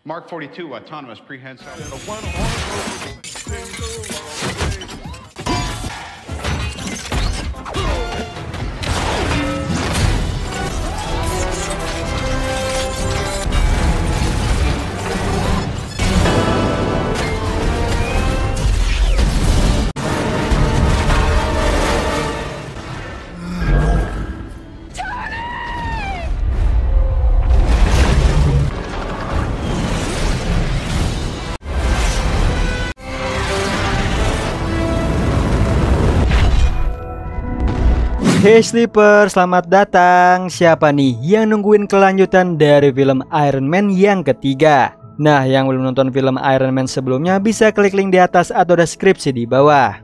Mark 42, autonomous prehensile. Hey Sleeper, selamat datang. Siapa nih yang nungguin kelanjutan dari film Iron Man yang ketiga? Nah, yang belum nonton film Iron Man sebelumnya bisa klik link di atas atau deskripsi di bawah.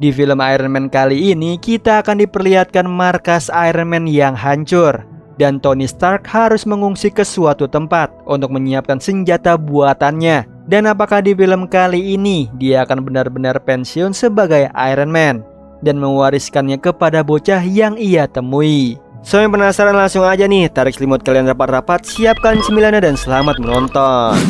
Di film Iron Man kali ini kita akan diperlihatkan markas Iron Man yang hancur, dan Tony Stark harus mengungsi ke suatu tempat untuk menyiapkan senjata buatannya. Dan apakah di film kali ini dia akan benar-benar pensiun sebagai Iron Man dan mewariskannya kepada bocah yang ia temui? So, yang penasaran langsung aja nih, tarik selimut kalian rapat-rapat, siapkan cemilannya dan selamat menonton.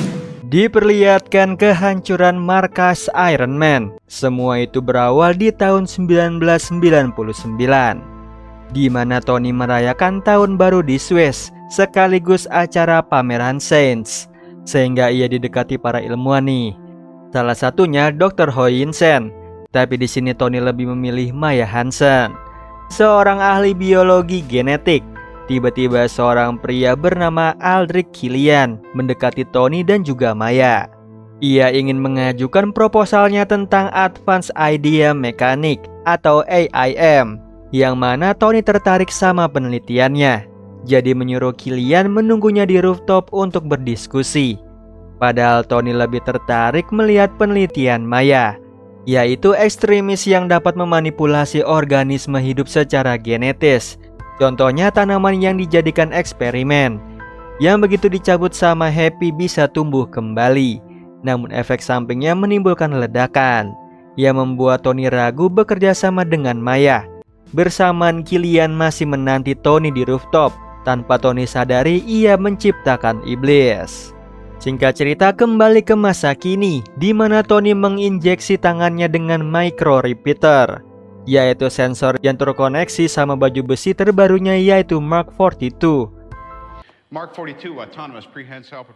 Diperlihatkan kehancuran markas Iron Man. Semua itu berawal di tahun 1999, di mana Tony merayakan tahun baru di Swiss sekaligus acara pameran sains, sehingga ia didekati para ilmuwan nih. Salah satunya Dr. Hoyinsen. Tapi di sini Tony lebih memilih Maya Hansen, seorang ahli biologi genetik. Tiba-tiba seorang pria bernama Aldrich Killian mendekati Tony dan juga Maya. Ia ingin mengajukan proposalnya tentang Advanced Idea Mechanic atau AIM, yang mana Tony tertarik sama penelitiannya. Jadi menyuruh Killian menunggunya di rooftop untuk berdiskusi. Padahal Tony lebih tertarik melihat penelitian Maya, yaitu ekstremis yang dapat memanipulasi organisme hidup secara genetis. Contohnya tanaman yang dijadikan eksperimen, yang begitu dicabut sama Happy bisa tumbuh kembali. Namun efek sampingnya menimbulkan ledakan, yang membuat Tony ragu bekerja sama dengan Maya. Bersamaan Killian masih menanti Tony di rooftop. Tanpa Tony sadari, ia menciptakan iblis. Singkat cerita, kembali ke masa kini, di mana Tony menginjeksi tangannya dengan micro repeater, yaitu sensor yang terkoneksi sama baju besi terbarunya, yaitu Mark 42. Mark 42, autonomous prehensile.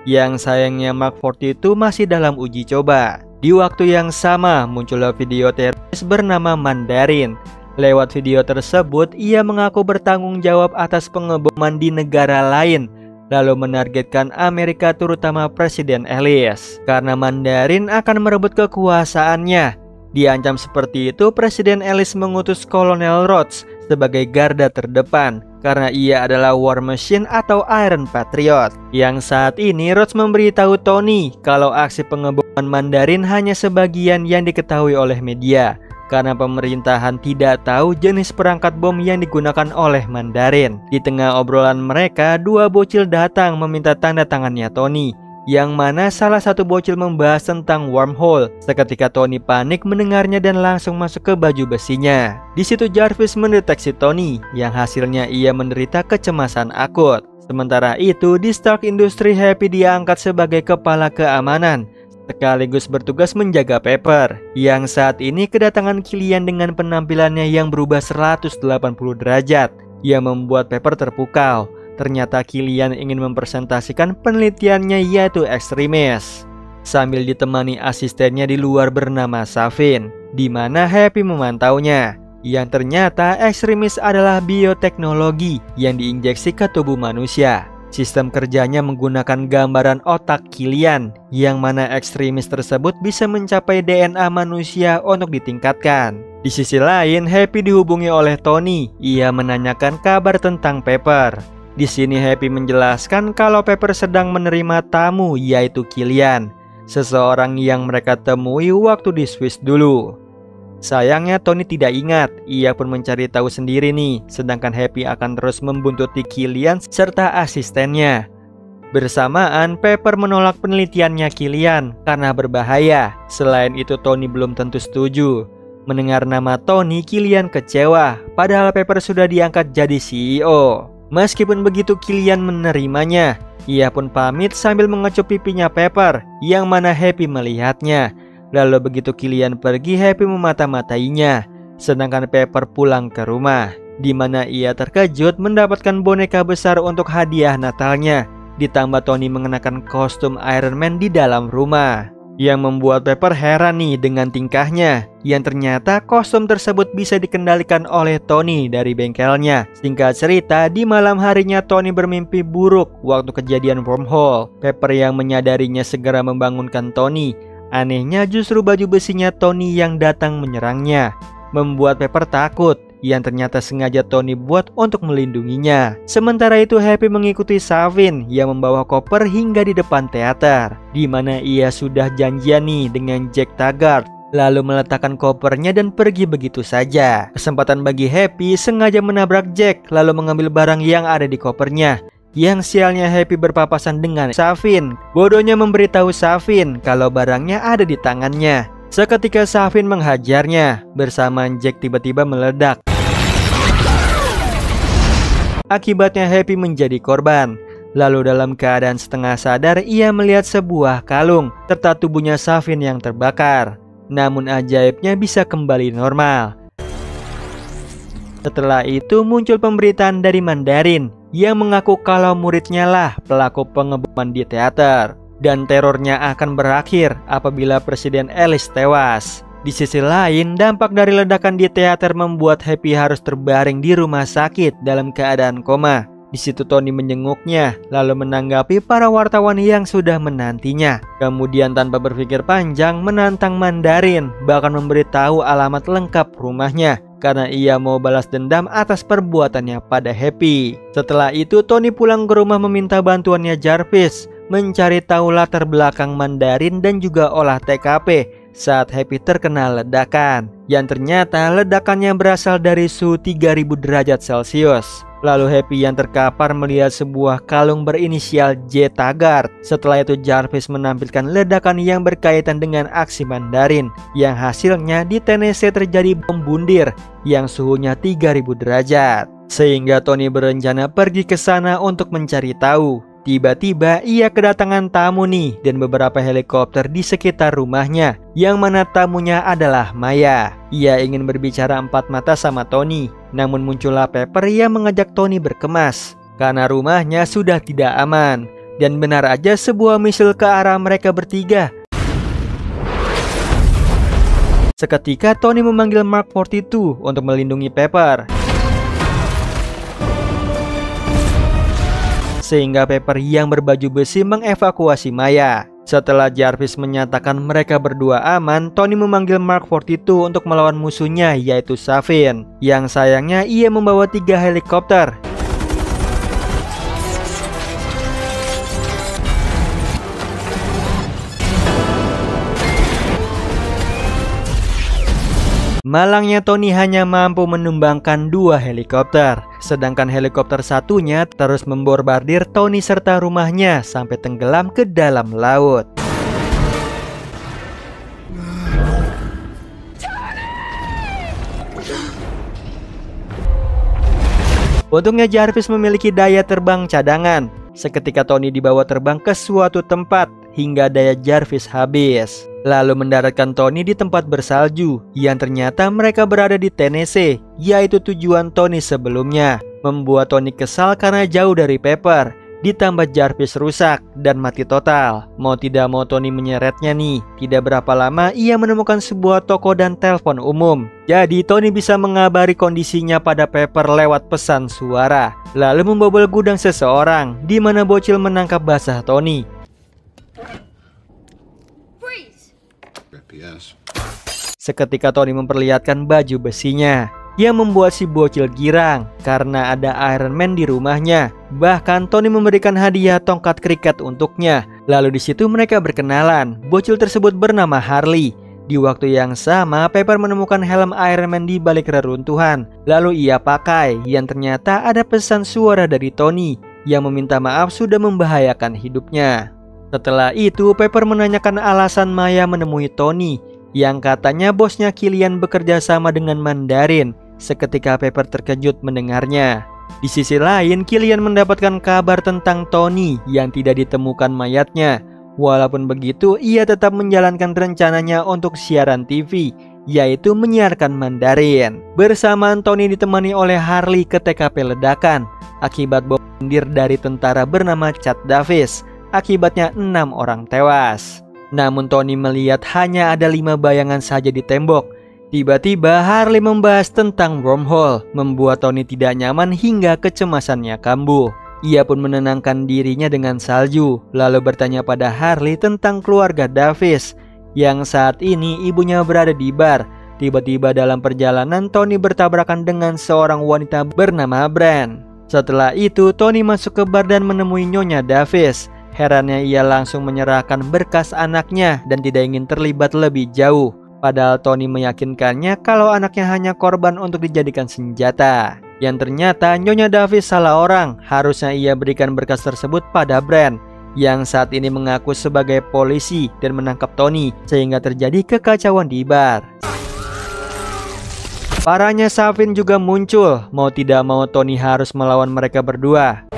Yang sayangnya Mark 42 masih dalam uji coba. Di waktu yang sama muncullah video teroris bernama Mandarin. Lewat video tersebut, ia mengaku bertanggung jawab atas pengeboman di negara lain, lalu menargetkan Amerika, terutama Presiden Ellis, karena Mandarin akan merebut kekuasaannya. Diancam seperti itu, Presiden Ellis mengutus Kolonel Rhodes sebagai garda terdepan, karena ia adalah War Machine atau Iron Patriot. Yang saat ini Rhodes memberitahu Tony kalau aksi pengeboman Mandarin hanya sebagian yang diketahui oleh media, karena pemerintahan tidak tahu jenis perangkat bom yang digunakan oleh Mandarin. Di tengah obrolan mereka, dua bocil datang meminta tanda tangannya Tony, yang mana salah satu bocil membahas tentang wormhole. Seketika Tony panik mendengarnya dan langsung masuk ke baju besinya. Di situ Jarvis mendeteksi Tony, yang hasilnya ia menderita kecemasan akut. Sementara itu, di Stark Industries, Happy diangkat sebagai kepala keamanan, sekaligus bertugas menjaga Pepper, yang saat ini kedatangan Killian dengan penampilannya yang berubah 180 derajat, yang membuat Pepper terpukau. Ternyata Killian ingin mempresentasikan penelitiannya, yaitu ekstremis, sambil ditemani asistennya di luar bernama Savin, di mana Happy memantaunya. Yang ternyata ekstremis adalah bioteknologi yang diinjeksi ke tubuh manusia. Sistem kerjanya menggunakan gambaran otak Killian, yang mana ekstremis tersebut bisa mencapai DNA manusia untuk ditingkatkan. Di sisi lain, Happy dihubungi oleh Tony. Ia menanyakan kabar tentang Pepper. Di sini Happy menjelaskan kalau Pepper sedang menerima tamu, yaitu Killian, seseorang yang mereka temui waktu di Swiss dulu. Sayangnya Tony tidak ingat, ia pun mencari tahu sendiri nih, sedangkan Happy akan terus membuntuti Killian serta asistennya. Bersamaan, Pepper menolak penelitiannya Killian karena berbahaya. Selain itu, Tony belum tentu setuju. Mendengar nama Tony, Killian kecewa, padahal Pepper sudah diangkat jadi CEO. Meskipun begitu, Killian menerimanya. Ia pun pamit sambil mengecup pipinya Pepper, yang mana Happy melihatnya. Lalu begitu Killian pergi, Happy memata-matainya. Sedangkan Pepper pulang ke rumah, di mana ia terkejut mendapatkan boneka besar untuk hadiah Natalnya. Ditambah Tony mengenakan kostum Iron Man di dalam rumah, yang membuat Pepper heran nih dengan tingkahnya, yang ternyata kostum tersebut bisa dikendalikan oleh Tony dari bengkelnya. Singkat cerita, di malam harinya Tony bermimpi buruk waktu kejadian wormhole. Pepper yang menyadarinya segera membangunkan Tony. Anehnya justru baju besinya Tony yang datang menyerangnya, membuat Pepper takut, yang ternyata sengaja Tony buat untuk melindunginya. Sementara itu Happy mengikuti Savin yang membawa koper hingga di depan teater, di mana ia sudah janjian nih dengan Jack Taggart, lalu meletakkan kopernya dan pergi begitu saja. Kesempatan bagi Happy sengaja menabrak Jack lalu mengambil barang yang ada di kopernya. Yang sialnya Happy berpapasan dengan Savin. Bodohnya memberitahu Savin kalau barangnya ada di tangannya. Seketika Savin menghajarnya, bersamaan Jack tiba-tiba meledak. Akibatnya Happy menjadi korban. Lalu dalam keadaan setengah sadar, ia melihat sebuah kalung serta tubuhnya Savin yang terbakar. Namun ajaibnya bisa kembali normal. Setelah itu muncul pemberitaan dari Mandarin yang mengaku kalau muridnya lah pelaku pengeboman di teater, dan terornya akan berakhir apabila Presiden Ellis tewas. Di sisi lain, dampak dari ledakan di teater membuat Happy harus terbaring di rumah sakit dalam keadaan koma. Di situ Tony menjenguknya, lalu menanggapi para wartawan yang sudah menantinya. Kemudian tanpa berpikir panjang menantang Mandarin, bahkan memberitahu alamat lengkap rumahnya, karena ia mau balas dendam atas perbuatannya pada Happy. Setelah itu Tony pulang ke rumah meminta bantuannya Jarvis mencari tahu latar belakang Mandarin dan juga olah TKP saat Happy terkena ledakan, yang ternyata ledakannya berasal dari suhu 3000 derajat Celcius. Lalu Happy yang terkapar melihat sebuah kalung berinisial J Taggart. Setelah itu Jarvis menampilkan ledakan yang berkaitan dengan aksi Mandarin, yang hasilnya di Tennessee terjadi bom bundir yang suhunya 3000 derajat. Sehingga Tony berencana pergi ke sana untuk mencari tahu. Tiba-tiba ia kedatangan tamu nih dan beberapa helikopter di sekitar rumahnya, yang mana tamunya adalah Maya. Ia ingin berbicara empat mata sama Tony, namun muncullah Pepper yang mengajak Tony berkemas karena rumahnya sudah tidak aman. Dan benar aja sebuah misil ke arah mereka bertiga. Seketika Tony memanggil Mark 42 untuk melindungi Pepper, sehingga Pepper yang berbaju besi mengevakuasi Maya. Setelah Jarvis menyatakan mereka berdua aman, Tony memanggil Mark 42 untuk melawan musuhnya, yaitu Savin. Yang sayangnya ia membawa 3 helikopter. Malangnya Tony hanya mampu menumbangkan 2 helikopter, sedangkan helikopter satunya terus membombardir Tony serta rumahnya sampai tenggelam ke dalam laut. Untungnya Jarvis memiliki daya terbang cadangan. Seketika Tony dibawa terbang ke suatu tempat hingga daya Jarvis habis, lalu mendaratkan Tony di tempat bersalju, yang ternyata mereka berada di Tennessee, yaitu tujuan Tony sebelumnya. Membuat Tony kesal karena jauh dari Pepper, ditambah Jarvis rusak dan mati total. Mau tidak mau Tony menyeretnya nih. Tidak berapa lama ia menemukan sebuah toko dan telepon umum. Jadi Tony bisa mengabari kondisinya pada Pepper lewat pesan suara, lalu membobol gudang seseorang, di mana bocil menangkap basah Tony. Seketika Tony memperlihatkan baju besinya, yang membuat si bocil girang karena ada Iron Man di rumahnya. Bahkan Tony memberikan hadiah tongkat kriket untuknya. Lalu di situ mereka berkenalan. Bocil tersebut bernama Harley. Di waktu yang sama, Pepper menemukan helm Iron Man di balik reruntuhan. Lalu ia pakai, yang ternyata ada pesan suara dari Tony yang meminta maaf sudah membahayakan hidupnya. Setelah itu, Pepper menanyakan alasan Maya menemui Tony, yang katanya bosnya Killian bekerja sama dengan Mandarin. Seketika Pepper terkejut mendengarnya. Di sisi lain, Killian mendapatkan kabar tentang Tony yang tidak ditemukan mayatnya. Walaupun begitu, ia tetap menjalankan rencananya untuk siaran TV, yaitu menyiarkan Mandarin. Bersamaan Tony ditemani oleh Harley ke TKP ledakan akibat bom bunuh dari tentara bernama Chad Davis. Akibatnya 6 orang tewas. Namun Tony melihat hanya ada 5 bayangan saja di tembok. Tiba-tiba Harley membahas tentang wormhole, membuat Tony tidak nyaman hingga kecemasannya kambuh. Ia pun menenangkan dirinya dengan salju, lalu bertanya pada Harley tentang keluarga Davis, yang saat ini ibunya berada di bar. Tiba-tiba dalam perjalanan Tony bertabrakan dengan seorang wanita bernama Bran. Setelah itu Tony masuk ke bar dan menemui Nyonya Davis. Herannya ia langsung menyerahkan berkas anaknya dan tidak ingin terlibat lebih jauh. Padahal Tony meyakinkannya kalau anaknya hanya korban untuk dijadikan senjata. Yang ternyata Nyonya Davis salah orang. Harusnya ia berikan berkas tersebut pada Bran, yang saat ini mengaku sebagai polisi dan menangkap Tony, sehingga terjadi kekacauan di bar. Parahnya Savin juga muncul. Mau tidak mau Tony harus melawan mereka berdua.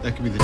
That could be the...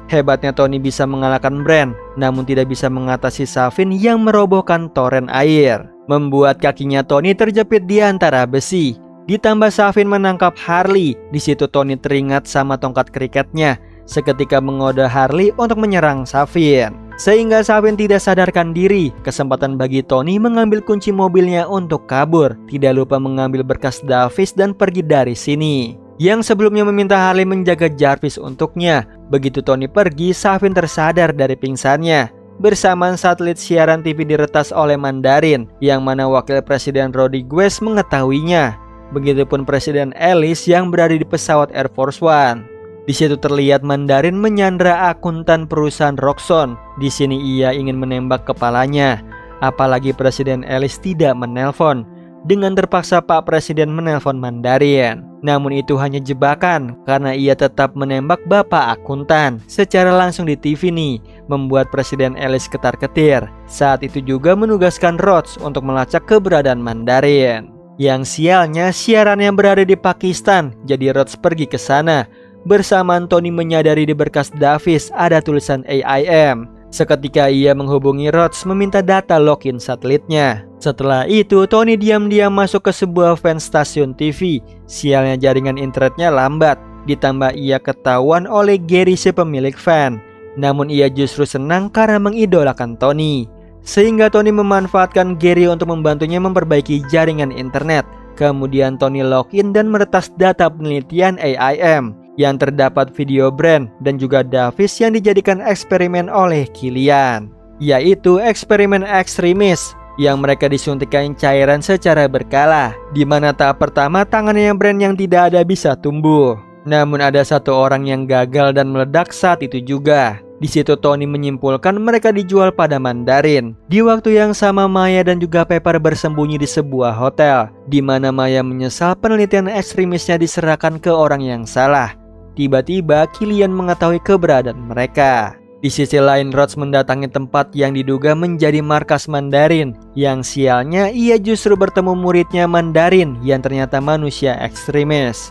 Hebatnya Tony bisa mengalahkan Bran, namun tidak bisa mengatasi Savin yang merobohkan toren air, membuat kakinya Tony terjepit di antara besi. Ditambah Savin menangkap Harley. Di situ Tony teringat sama tongkat kriketnya. Seketika mengode Harley untuk menyerang Savin, sehingga Savin tidak sadarkan diri. Kesempatan bagi Tony mengambil kunci mobilnya untuk kabur. Tidak lupa mengambil berkas Davis dan pergi dari sini. Yang sebelumnya meminta Harley menjaga Jarvis untuknya. Begitu Tony pergi, Savin tersadar dari pingsannya. Bersamaan satelit siaran TV diretas oleh Mandarin, yang mana wakil Presiden Rodriguez mengetahuinya. Begitupun Presiden Ellis yang berada di pesawat Air Force One. Di situ terlihat Mandarin menyandra akuntan perusahaan Roxxon. Di sini ia ingin menembak kepalanya. Apalagi Presiden Ellis tidak menelpon. Dengan terpaksa Pak Presiden menelpon Mandarin. Namun itu hanya jebakan, karena ia tetap menembak Bapak Akuntan secara langsung di TV nih, membuat Presiden Ellis ketar-ketir. Saat itu juga menugaskan Rhodes untuk melacak keberadaan Mandarin. Yang sialnya siarannya berada di Pakistan, jadi Rhodes pergi ke sana. Bersamaan Tony menyadari di berkas Davis ada tulisan AIM. Seketika ia menghubungi Rhodes meminta data login satelitnya. Setelah itu Tony diam-diam masuk ke sebuah fan stasiun TV. Sialnya jaringan internetnya lambat. Ditambah ia ketahuan oleh Gary si pemilik fan. Namun ia justru senang karena mengidolakan Tony. Sehingga Tony memanfaatkan Gary untuk membantunya memperbaiki jaringan internet. Kemudian Tony login dan meretas data penelitian AIM. Yang terdapat video Bran dan juga Davis yang dijadikan eksperimen oleh Killian, yaitu eksperimen ekstremis yang mereka disuntikkan cairan secara berkala, di mana tahap pertama tangannya Bran yang tidak ada bisa tumbuh. Namun ada satu orang yang gagal dan meledak saat itu juga. Di situ Tony menyimpulkan mereka dijual pada Mandarin. Di waktu yang sama Maya dan juga Pepper bersembunyi di sebuah hotel, di mana Maya menyesal penelitian ekstremisnya diserahkan ke orang yang salah. Tiba-tiba Killian mengetahui keberadaan mereka. Di sisi lain Rhodes mendatangi tempat yang diduga menjadi markas Mandarin. Yang sialnya ia justru bertemu muridnya Mandarin yang ternyata manusia ekstremis.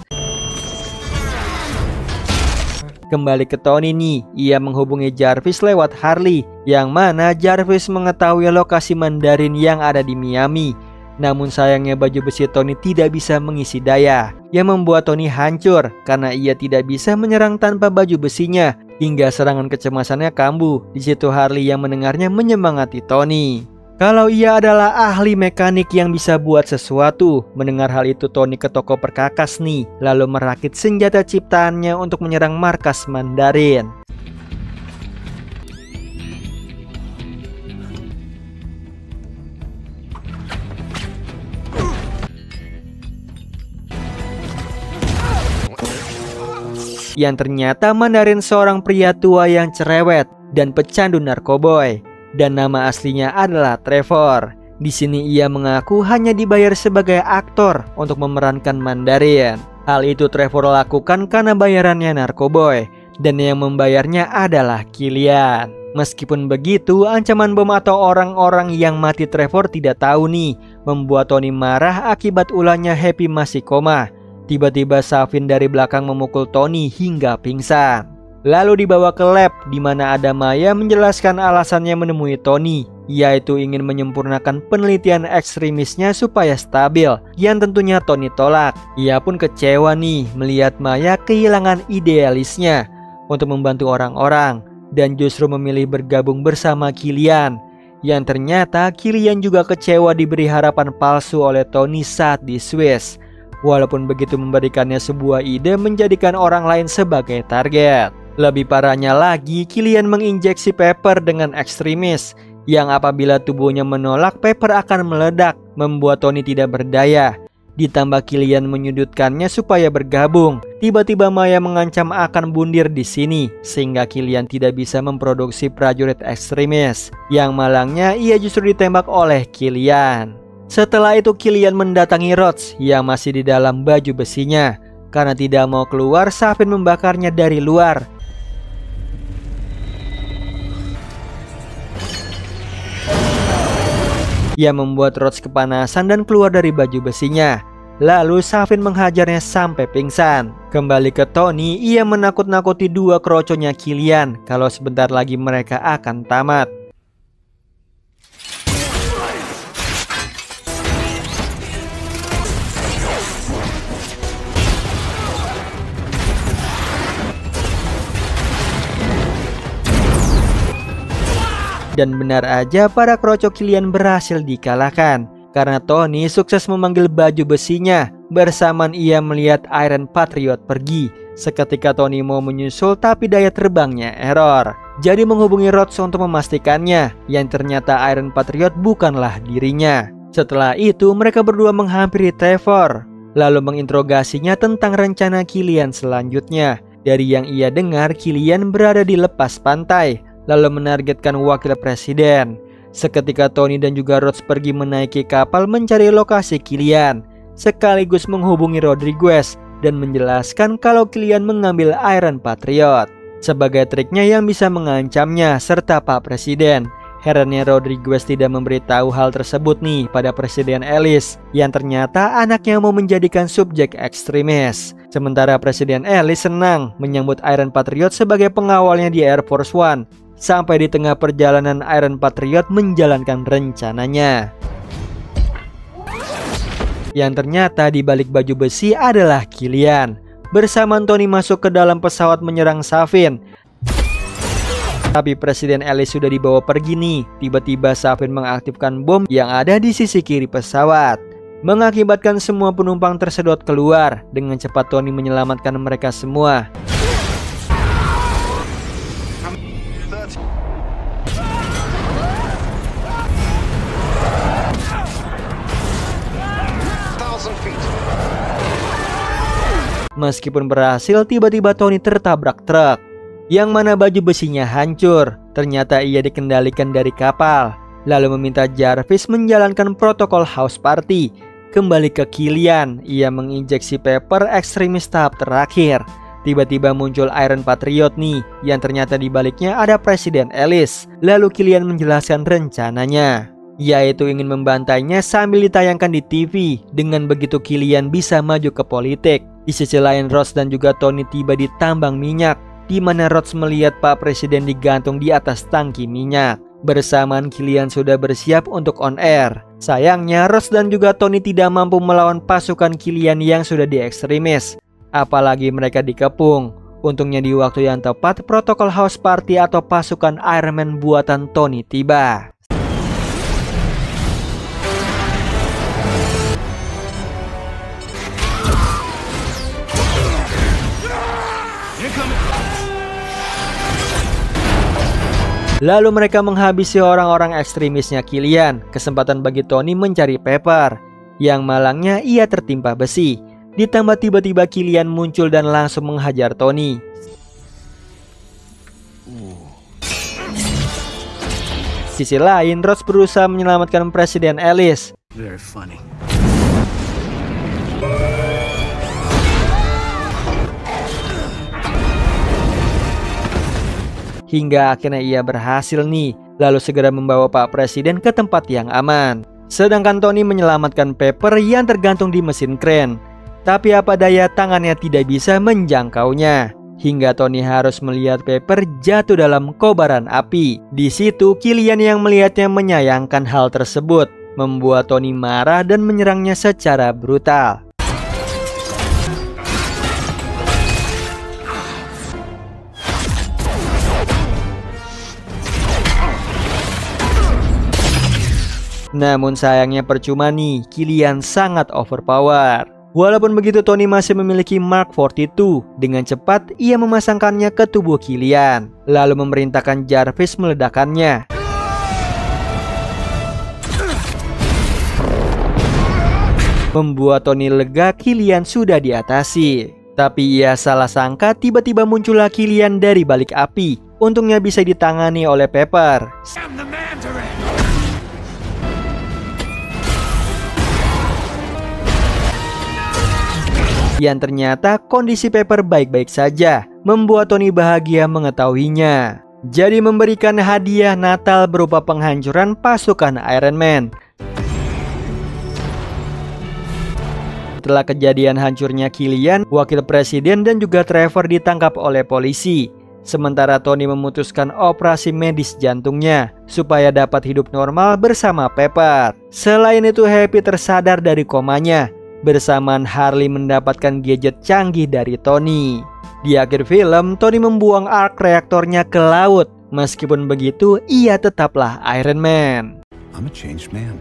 Kembali ke Tony nih, ia menghubungi Jarvis lewat Harley, yang mana Jarvis mengetahui lokasi Mandarin yang ada di Miami. Namun sayangnya baju besi Tony tidak bisa mengisi daya, yang membuat Tony hancur karena ia tidak bisa menyerang tanpa baju besinya, hingga serangan kecemasannya kambuh. Di situ Harley yang mendengarnya menyemangati Tony. Kalau ia adalah ahli mekanik yang bisa buat sesuatu. Mendengar hal itu Tony ke toko perkakas nih, lalu merakit senjata ciptaannya untuk menyerang markas Mandarin. Yang ternyata Mandarin seorang pria tua yang cerewet dan pecandu narkoboy, dan nama aslinya adalah Trevor. Di sini ia mengaku hanya dibayar sebagai aktor untuk memerankan Mandarin. Hal itu Trevor lakukan karena bayarannya Narkoboy, dan yang membayarnya adalah Killian. Meskipun begitu, ancaman bom atau orang-orang yang mati Trevor tidak tahu nih, membuat Tony marah akibat ulahnya Happy masih koma. Tiba-tiba Savin dari belakang memukul Tony hingga pingsan. Lalu dibawa ke lab di mana ada Maya menjelaskan alasannya menemui Tony, yaitu ingin menyempurnakan penelitian ekstremisnya supaya stabil, yang tentunya Tony tolak. Ia pun kecewa nih melihat Maya kehilangan idealisnya untuk membantu orang-orang dan justru memilih bergabung bersama Killian. Yang ternyata Killian juga kecewa diberi harapan palsu oleh Tony saat di Swiss. Walaupun begitu memberikannya sebuah ide menjadikan orang lain sebagai target. Lebih parahnya lagi, Killian menginjeksi Pepper dengan ekstremis, yang apabila tubuhnya menolak, Pepper akan meledak, membuat Tony tidak berdaya. Ditambah Killian menyudutkannya supaya bergabung. Tiba-tiba Maya mengancam akan bundir di sini, sehingga Killian tidak bisa memproduksi prajurit ekstremis. Yang malangnya ia justru ditembak oleh Killian. Setelah itu Killian mendatangi Rhodes yang masih di dalam baju besinya. Karena tidak mau keluar, Savin membakarnya dari luar. Ia membuat Rhodes kepanasan dan keluar dari baju besinya. Lalu Savin menghajarnya sampai pingsan. Kembali ke Tony, ia menakut-nakuti dua kroconya Killian kalau sebentar lagi mereka akan tamat. Dan benar aja para kroco Killian berhasil dikalahkan karena Tony sukses memanggil baju besinya. Bersamaan ia melihat Iron Patriot pergi. Seketika Tony mau menyusul tapi daya terbangnya error. Jadi menghubungi Rhodes untuk memastikannya, yang ternyata Iron Patriot bukanlah dirinya. Setelah itu mereka berdua menghampiri Trevor, lalu menginterogasinya tentang rencana Killian selanjutnya. Dari yang ia dengar, Killian berada di lepas pantai, lalu menargetkan wakil presiden. Seketika Tony dan juga Rhodes pergi menaiki kapal mencari lokasi Killian, sekaligus menghubungi Rodriguez dan menjelaskan kalau Killian mengambil Iron Patriot sebagai triknya yang bisa mengancamnya serta Pak Presiden. Herannya Rodriguez tidak memberitahu hal tersebut nih pada Presiden Ellis, yang ternyata anaknya mau menjadikan subjek ekstremis. Sementara Presiden Ellis senang menyambut Iron Patriot sebagai pengawalnya di Air Force One. Sampai di tengah perjalanan Iron Patriot menjalankan rencananya. Yang ternyata di balik baju besi adalah Killian. Bersamaan Tony masuk ke dalam pesawat menyerang Savin. Tapi Presiden Ellis sudah dibawa pergi nih. Tiba-tiba Savin mengaktifkan bom yang ada di sisi kiri pesawat, mengakibatkan semua penumpang tersedot keluar. Dengan cepat Tony menyelamatkan mereka semua. Meskipun berhasil, tiba-tiba Tony tertabrak truk, yang mana baju besinya hancur. Ternyata ia dikendalikan dari kapal, lalu meminta Jarvis menjalankan protokol house party. Kembali ke Killian, ia menginjeksi Pepper ekstremis tahap terakhir. Tiba-tiba muncul Iron Patriot nih, yang ternyata di baliknya ada Presiden Ellis. Lalu Killian menjelaskan rencananya, yaitu ingin membantainya sambil ditayangkan di TV. Dengan begitu Killian bisa maju ke politik. Di sisi lain Rhodes dan juga Tony tiba di tambang minyak, di mana Rhodes melihat Pak Presiden digantung di atas tangki minyak. Bersamaan Killian sudah bersiap untuk on air. Sayangnya Rhodes dan juga Tony tidak mampu melawan pasukan Killian yang sudah diekstremis, apalagi mereka dikepung. Untungnya di waktu yang tepat protokol house party atau pasukan Iron Man buatan Tony tiba. Lalu mereka menghabisi orang-orang ekstremisnya Killian. Kesempatan bagi Tony mencari Pepper. Yang malangnya ia tertimpa besi. Ditambah tiba-tiba Killian muncul dan langsung menghajar Tony. Sisi lain, Rhodes berusaha menyelamatkan Presiden Ellis. Very funny. hingga akhirnya ia berhasil nih, lalu segera membawa Pak Presiden ke tempat yang aman. Sedangkan Tony menyelamatkan Pepper yang tergantung di mesin kren. Tapi apa daya, tangannya tidak bisa menjangkaunya, hingga Tony harus melihat Pepper jatuh dalam kobaran api. Di situ Killian yang melihatnya menyayangkan hal tersebut, membuat Tony marah dan menyerangnya secara brutal. Namun sayangnya percuma nih, Killian sangat overpower. Walaupun begitu, Tony masih memiliki Mark 42. Dengan cepat ia memasangkannya ke tubuh Killian, lalu memerintahkan Jarvis meledakannya. Membuat Tony lega, Killian sudah diatasi. Tapi ia salah sangka, tiba-tiba muncullah Killian dari balik api. Untungnya bisa ditangani oleh Pepper. Yang ternyata kondisi Pepper baik-baik saja, membuat Tony bahagia mengetahuinya. Jadi memberikan hadiah Natal berupa penghancuran pasukan Iron Man. Setelah kejadian hancurnya Killian, Wakil Presiden dan juga Trevor ditangkap oleh polisi. Sementara Tony memutuskan operasi medis jantungnya supaya dapat hidup normal bersama Pepper. Selain itu, Happy tersadar dari komanya. Bersamaan Harley mendapatkan gadget canggih dari Tony. Di akhir film, Tony membuang arc reaktornya ke laut. Meskipun begitu, ia tetaplah Iron Man. I'm a changed man.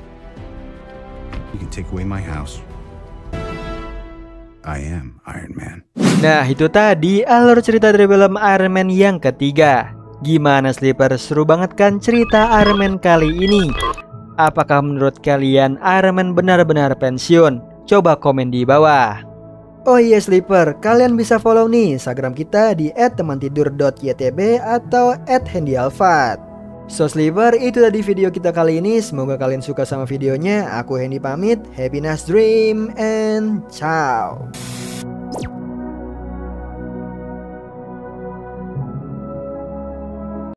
You can take away my house. I am Iron Man. Nah, itu tadi alur cerita dari film Iron Man yang ketiga. Gimana Sleeper? Seru banget kan cerita Iron Man kali ini? Apakah menurut kalian Iron Man benar-benar pensiun? Coba komen di bawah. Oh iya Sleeper, kalian bisa follow nih Instagram kita di @temantidur.ytb atau @handyalfat. So Sleeper, itu tadi video kita kali ini. Semoga kalian suka sama videonya. Aku Hendy pamit. Happy nice dream and ciao.